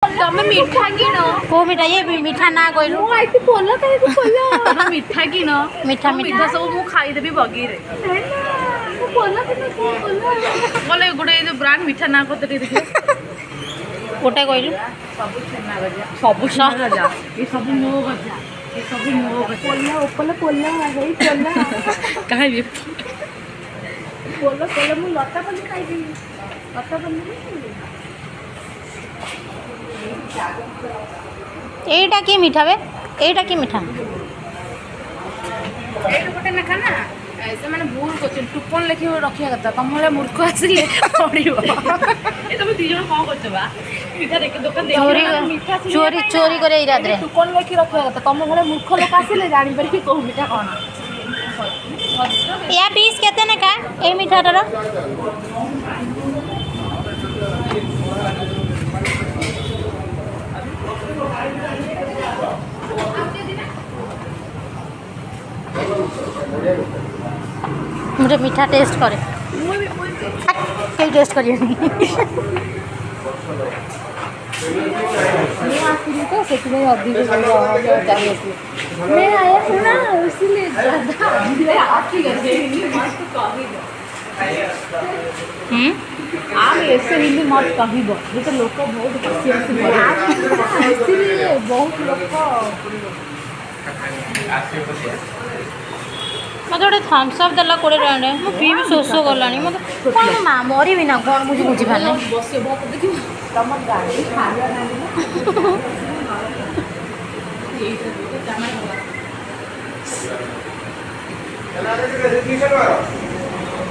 ତମେ ମିଠା କିଣ କୋଉ ମିଠା ଇଏ ମିଠା ନା କହିଲୁ ମୁଁ ଆଇତି ପୋଲ କାହିଁକି କହିଲ ତମେ ମିଠା କିଣ ମିଠା ମିଠା ସବୁ ମୁଁ ଖାଇଦେବି ବଗିରେ ବୋଲେ ଗୋଟେ ଏ ଯୋଉ ବ୍ରାଣ୍ଡ ମିଠା ନା କତ ଟିକେ ଦେଖିବ ଗୋଟେ କହିଲୁ ସବୁ ଛେନା ଗଜା ସବୁ ଛେନା ଗଜା ଏ ସବୁ ମୋ ଗଜା ଏ ସବୁ ମୋ ଗଜା ପୋଲା ଉପଲେ ପୋଲା ହେଇ ପୋଲା କାହିଁକି ପୋଲ ପୋଲ ମୁଁ ଲତା ପଲ୍ଲି ଖାଇବି ଲତା ପଲ୍ଲି এইটা কি মিঠা বে এইটা কি মিঠা ଏଇଟା ଗୋଟେ ଲେଖା ନା ସେମାନେ ଭୁଲ କରୁଛନ୍ତି ଟୁପନ ଲେଖିବ ରଖିବା କଥା ତମ ଭଳିଆ ମୂର୍ଖ ଆସିଲେ ପଡ଼ିବ ଏ ତମେ ଦି ଜଣ କ'ଣ କରୁଛ ବା ମିଠା ଦୋକାନ ଚୋରି ମିଠା ଚୋରି ଚୋରି করে ইরাদরে ଟୁପନ ଲେଖି ରଖିବା କଥା ତମ ଭଳିଆ ମୂର୍ଖ ଲୋକ ଆସିଲେ ଜାଣିପାରିବି କୋଉ ମିଠା କ'ଣ ইয়া পিস কেতে নেকা এই মিঠাটার मुझे मीठा टेस्ट करे कई टेस्ट करिए ମୁଁ ଆସିଲି ତ ସେଥିପାଇଁ ଅଧିକ ଚାଲି ଆସିଲି मैं आया हूँ ना इसीलिए ଆସିଗଲେ आप ऐसे हिंदी मत कहिब ये तो लोग बहुत हसी हसी इसीलिए बहुत लोग मत गोटे थम्सअप देला 20 टଙ୍କା ମୁଁ ପିଇବି ଶୋଷ ଗଲାଣି ମତେ କ'ଣ ମା ମରିବି ନା କ'ଣ ବୁଝି ପାରୁନି ବସିବ ଦେଖିବ ତମ ଗାଡ଼ି ଖାଇବା ନାହିଁ